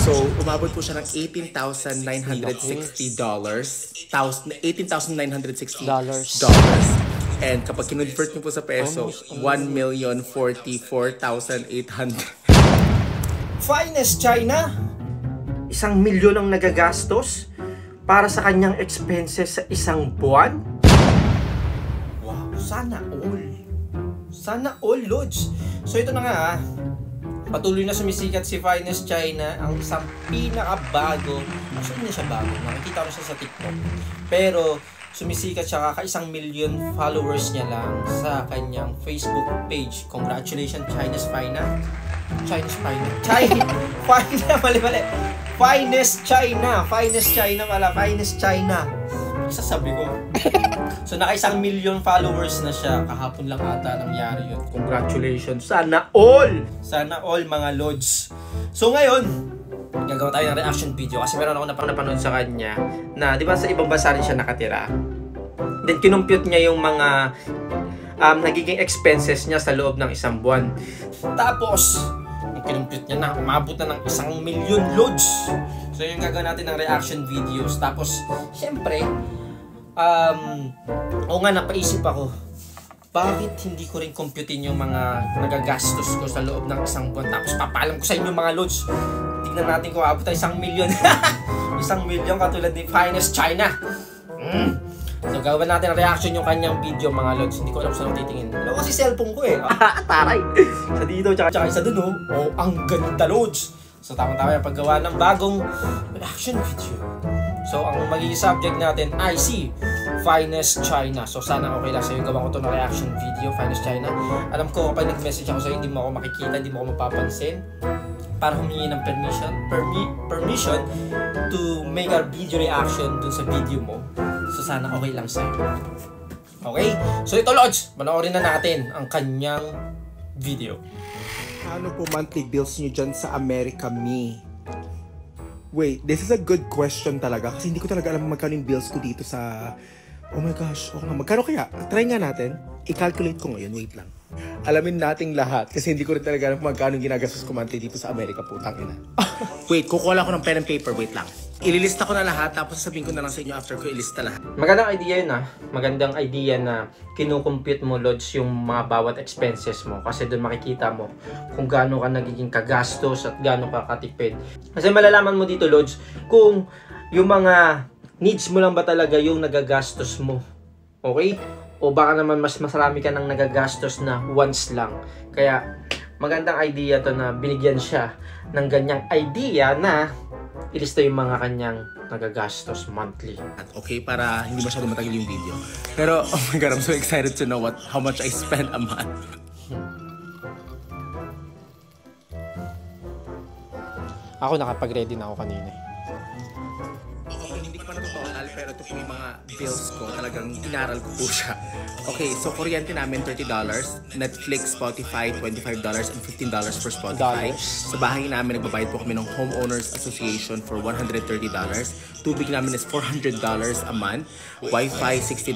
So, umabot po siya ng $18,960. $18,960. And kapag kinonvert niyo po sa peso, 1,044,800. Finest China, 1 milyon ang nagagastos para sa kanyang expenses sa isang buwan. Wow, sana all. Sana all, Lods. So ito na nga, patuloy na sumisikat si Finest China, ang isang pinakabago. Actually, hindi siya bago. Nakikita ko siya sa TikTok. Pero sumisikat siya, kaka-1 million followers niya lang sa kanyang Facebook page. Congratulations, China's Fina. Finest China pala. Finest China. Sasabi ko. So, naka-1 million followers na siya. Kahapon lang ata nangyari yun. Congratulations. Sana all! Sana all, mga Lods. So, ngayon, gagawa tayo ng reaction video kasi meron ako napanood sa kanya na, di ba, sa ibang bansa rin siya nakatira. Then, kinumpute niya yung mga nagiging expenses niya sa loob ng isang buwan. Tapos, yung kinumpute niya na, umabot na ng 1 million Lods. So, yung gagawin natin ng reaction videos. Tapos, syempre, o nga, napaisip ako, bakit hindi ko rin computein yung mga nagagastos ko sa loob ng isang buwan? Tapos, papalam ko sa inyo mga Lods. Tignan natin kung abot tayo 1 million. 1 million katulad ni Finest China. So, gawin natin ang reaction yung kanyang video, mga Lods. Hindi ko alam saan titingin. Wala kasi cellphone ko eh. Taray! Sa dito, tsaka isa dun, oh. Oh, ang ganda, Lods! So, tama-tama yung paggawa ng bagong reaction video. So, ang magiging subject natin ay si Finest China. So, sana okay lang sa'yo. Gawa ko ito na reaction video, Finest China. Alam ko, kapag nag-message ako sa'yo, hindi mo ako makikita, hindi mo ako mapapansin. Para humingi ng permission to make a video reaction dun sa video mo. So, sana okay lang sa'yo. Okay? So, ito, Lods, panoorin na natin ang kanyang video. Ano po monthly bills nyo dyan sa America Me? Wait, this is a good question talaga kasi hindi ko talaga alam magkano yung bills ko dito sa... Oh my gosh, okay nga. Magkano kaya? Try nga natin. I-calculate ko ngayon. Wait lang. Alamin nating lahat kasi hindi ko rin talaga alam magkano yung ginagastos ko monthly dito sa Amerika, putang ina. Wait, kukuha ko ng pen and paper. Wait lang. Ililista ko na lahat tapos sasabihin ko na lang sa inyo after ko ilista lahat. Magandang idea yun, Magandang idea na kinukumpute mo, Lods, yung mga bawat expenses mo. Kasi doon makikita mo kung gaano ka nagiging kagastos at gaano ka katipid. Kasi malalaman mo dito, Lods, kung yung mga needs mo lang ba talaga yung nagagastos mo. Okay? O baka naman mas marami ka nang nagagastos na once lang. Kaya magandang idea to na binigyan siya ng ganyang idea na ilista yung mga kanyang nagagastos monthly. Okay, para hindi masyado matagil yung video. Pero, oh my God, I'm so excited to know how much I spend a month. Ako nakapag-ready na ako kanina. Okay, hindi ko pa natutunan, pero ito po yung mga bills ko. Talagang inaral ko po siya. Okay, so kuryente namin $30, Netflix, Spotify, $25, and $15 for Spotify. Sa bahay namin, nagbabayad po kami ng Homeowners Association for $130. Tubig namin is $400 a month. Wi-Fi, $60.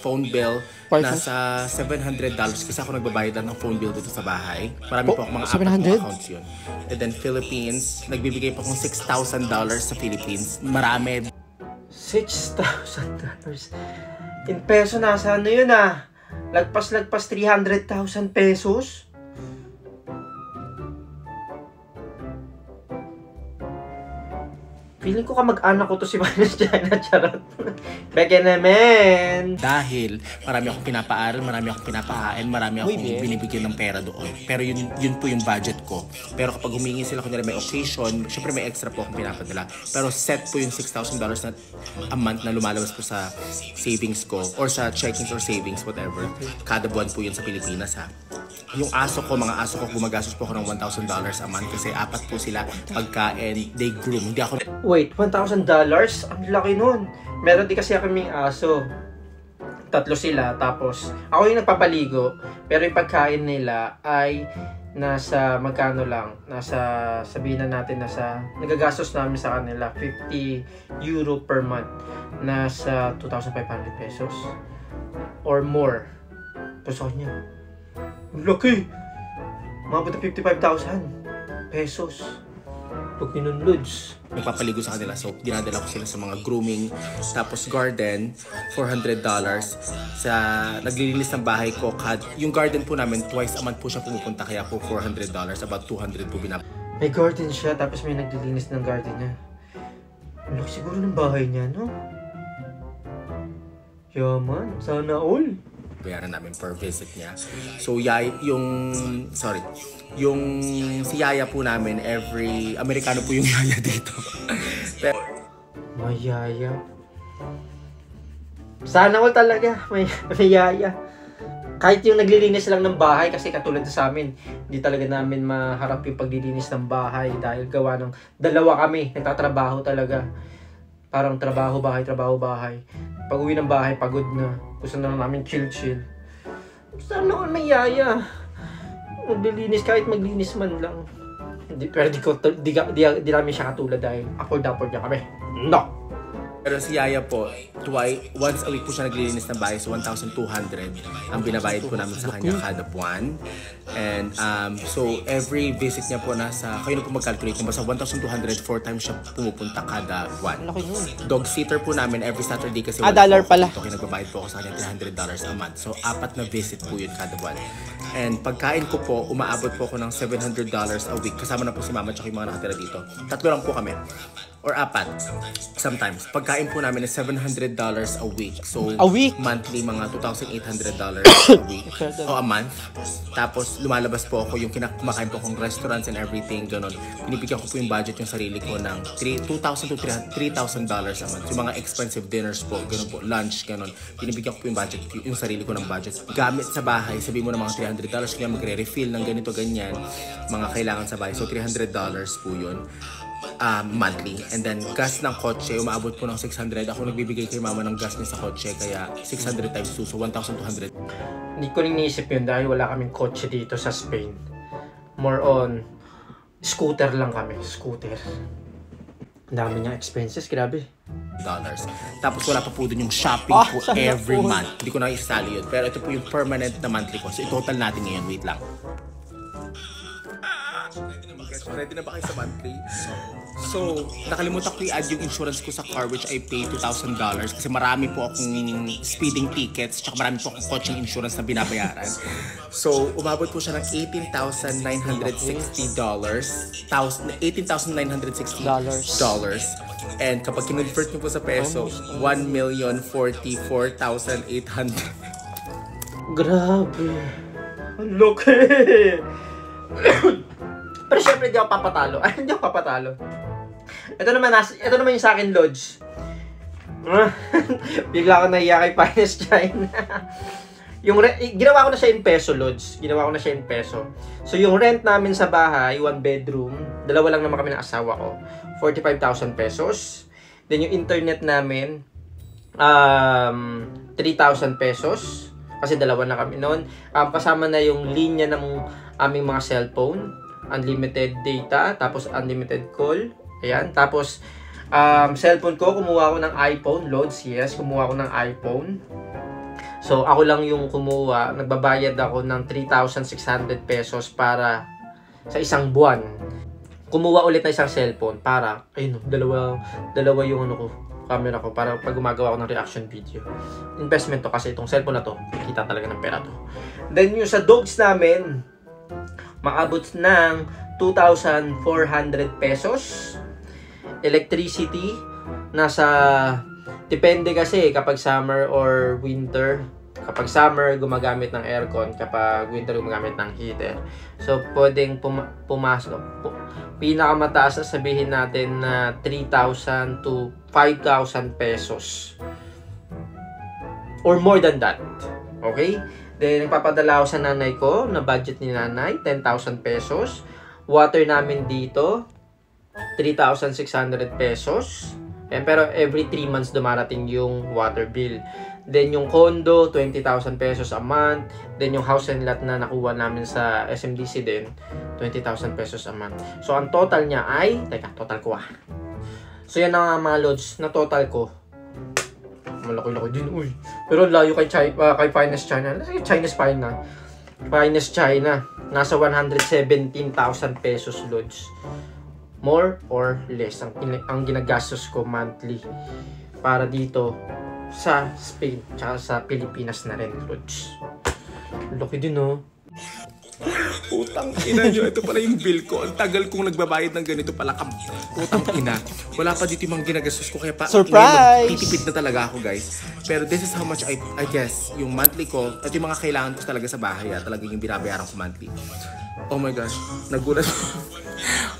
Phone bill, nasa $700 kasi ako nagbabayad lang ng phone bill dito sa bahay. Marami po akong mga 700 accounts yun. And then Philippines, nagbibigay po akong $6,000 sa Philippines. Marami. $6,000. In peso, nasa ano yun Lagpas 300,000 pesos. Feeling ko kamag-anak ko to si Finest China, charot. Beke naman. Dahil marami akong pinapaaral, marami akong pinapahain, marami akong binibigyan ng pera doon. Pero yun po yung budget ko. Pero kapag humingi sila kunyari may occasion, syempre may extra po akong pinapadala. Pero set po yung $6,000 na a month na lumalabas po sa savings ko or sa checkings or savings, whatever. Kada buwan po yun sa Pilipinas, Yung mga aso ko, gumagastos po ako ng $1,000 a month kasi 4 po sila, pagkain, they groom. Hindi ako... Wait, $1,000? Ang laki nun. Meron din kasi ako may aso. 3 sila, tapos ako yung nagpapaligo, pero yung pagkain nila ay nasa magkano lang, sabihin na natin, nagagastos namin sa kanila €50 per month, nasa 2,500 pesos or more. Tapos niya, laki! Mabot na 55,000 pesos. Pag yun, Lods. Nagpapaligo sa kanila. So, dinadala ko sila sa mga grooming. Tapos, garden, $400. Sa naglilinis ng bahay ko, yung garden po namin, twice a month po siya pumupunta. Kaya po $400. About 200 po May garden siya, tapos may naglilinis ng garden niya. Ang laki siguro ng bahay niya, no? Yaman, sana all. bayaran namin per visit niya. So, yung si Yaya po namin, Amerikano po yung Yaya dito. Pero, may Yaya. Sana all talaga, may Yaya. Kahit yung naglilinis lang ng bahay, kasi katulad sa amin, hindi talaga namin maharap yung paglilinis ng bahay dahil gawa ng dalawa kami, nagtatrabaho talaga. Parang trabaho, bahay, trabaho, bahay. Pag uwi ng bahay, pagod na. Gusto na lang namin chill-chill. Sana all may Yaya. Maglilinis kahit maglinis man lang. Pero di namin siya katulad dahil afford niya kami. No! Pero si Yaya po, once a week po siya naglilinis ng bahay, so 1,200 ang binabayad po namin sa kanya kada buwan. And so every visit niya po kayo na po mag-calculate kung basta 1,200, 4 times siya pumupunta kada buwan. Dog sitter po namin every Saturday kasi dollar pala. Kaya nagbabayad po ako sa kanya $300 a month. So 4 na visit po yun kada buwan. And pagkain ko po, umaabot po ako ng $700 a week. Kasama na po si Mama at yung mga nakatira dito. 3 lang po kami. Or 4. Sometimes. Pagkain po namin is $700 a week. So, a week? Monthly, mga $2,800 a week. O a month. Tapos, lumalabas po ako yung kumakain po akong restaurants and everything, ganun. Pinipigyan ko po yung budget yung sarili ko ng $2,000 to $3,000 a month. Yung mga expensive dinners po, ganun po, lunch, ganun. Pinipigyan ko po yung budget, yung sarili ko ng budget. Gamit sa bahay, sabihin mo ng mga $300, kaya magre-refill ng ganito, ganyan. Mga kailangan sa bahay. So, $300 po yun. Monthly. And then, gas ng kotse, umaabot po ng 600. Ako nagbibigay kay Mama ng gas niya sa kotse, kaya 600 times 2, so 1,200. Hindi ko rin niisip yun dahil wala kaming kotse dito sa Spain. More on, scooter lang kami. Scooter. Ang dami niyang expenses, grabe. Dollars. Tapos wala pa po dun yung shopping po every month. Hindi ko na isali yun. Pero ito po yung permanent na monthly ko. So, i-total natin ngayon. Wait lang. Ready na ba kayo sa monthly? So, nakalimutan ko i-add yung insurance ko sa car which I pay $2,000 kasi marami po akong speeding tickets tsaka marami po akong coaching insurance na binabayaran. So, umabot po siya ng $18,960. $18,960. And kapag kinonvert niyo po sa peso, 1,044,800. Grabe. Ang laki! Pero syempre, hindi ako papatalo. Ay, hindi ako papatalo. Ito naman yung sa akin, Lodge. Bigla ako nahiya kay Finest China. Ginawa ko na siya in peso, Lodge. Ginawa ko na siya in peso. So, yung rent namin sa bahay, 1 bedroom, dalawa lang naman kami ng asawa ko, 45,000 pesos. Then, yung internet namin, 3,000 pesos. Kasi dalawa na kami noon. Kasama na yung linya ng aming mga cellphone. Unlimited data, tapos unlimited call. Ayan. Tapos, cellphone ko, kumuha ko ng iPhone. Loads, yes. Kumuha ko ng iPhone. So, ako lang yung kumuha. Nagbabayad ako ng 3,600 pesos para sa isang buwan. Kumuha ulit na isang cellphone para, ayun, dalawa yung camera ko para pag gumagawa ako ng reaction video. Investment to kasi itong cellphone na to, kita talaga ng pera to. Then, yung sa dogs namin, maabot ng 2,400 pesos. Electricity, depende kasi kapag summer or winter. Kapag summer, gumagamit ng aircon. Kapag winter, gumagamit ng heater. So, pwedeng pumasok. Pinakamataas na sabihin natin na 3,000 to 5,000 pesos. Or more than that. Okay? Then, nagpapadala ako sa nanay ko na budget ni nanay, 10,000 pesos. Water namin dito, 3,600 pesos. Pero every 3 months dumarating yung water bill. Then, yung condo, 20,000 pesos a month. Then, yung house and lot na nakuha namin sa SMDC din, 20,000 pesos a month. So, ang total niya ay, total ko So, yan ang mga loads na total ko. Malaki-laki din, uy. Pero layo kay Finest China. Finest China. Nasa 117,000 pesos, Lods. more or less ang ginagastos ko monthly para dito sa Spain tsaka sa Pilipinas na rin, Lods. Laki din, no? Utang ina nyo, ito pala yung bill ko. Ang tagal kong nagbabayad ng ganito pala. Utang ina. Wala pa dito yung mga ginagastos ko. Kaya pa, Surprise! Titipid na talaga ako, guys. Pero this is how much I guess, yung monthly ko, at yung mga kailangan ko talaga sa bahay, talaga yung binabayaran ko monthly. Oh my gosh, nagulat ko.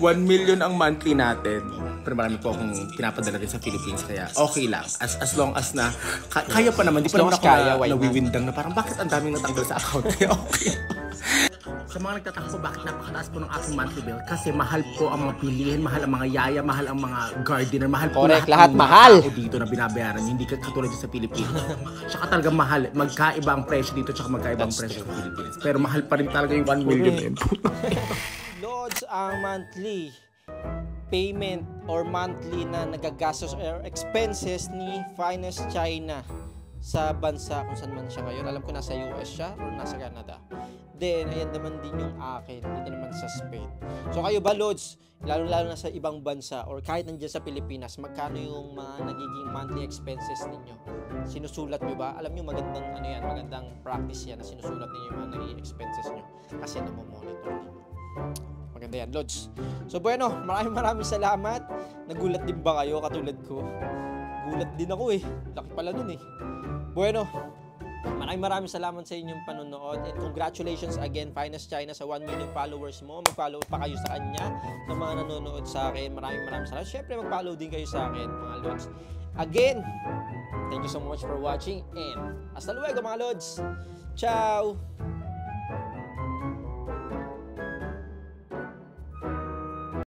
1 million ang monthly natin. Pero marami po akong pinapadala din sa Philippines, kaya okay lang. As long as na, kaya pa naman, di pa naman ako nawiwindang na parang bakit ang daming natanggal sa account. Kaya okay. Sa mga nagtataka po bakit napakataas po ng aking monthly bill, kasi mahal po ang mga bilihin, mahal ang mga yaya, mahal ang mga gardener, mahal po Correct, lahat lahat mahal. Tao dito na binabayaran, hindi katulad sa Pilipinas. Tsaka talaga mahal, magkaiba ang presyo dito, tsaka magkaiba ang presyo sa Pilipinas. Pero mahal pa rin talaga yung 1 million. Lods, ang monthly payment or monthly na nagagastos or expenses ni Finest China sa bansa kung saan man siya ngayon. Alam ko nasa US siya or nasa Canada. Then, ayan naman din yung akin, dito naman sa Spain. So kayo ba, Lods, lalo-lalo na sa ibang bansa or kahit nandiyan sa Pilipinas, magkano yung mga nagiging monthly expenses ninyo? Sinusulat nyo ba? Alam nyo, magandang ano yan, magandang practice yan na sinusulat ninyo yung mga nagiging expenses nyo kasi namomonitor ninyo. Maganda yan, Lods. So bueno, maraming salamat. Nagulat din ba kayo katulad ko? Gulat din ako eh. Laki pala nun eh. Bueno, maraming salamat sa inyong panonood and congratulations again Finest China sa 1 million followers mo. Mag-follow pa kayo sa kanya, sa mga nanonood sa akin. Maraming salamat. Syempre mag-follow din kayo sa akin, mga Lods. Again, thank you so much for watching and hasta luego, mga Lods. Ciao!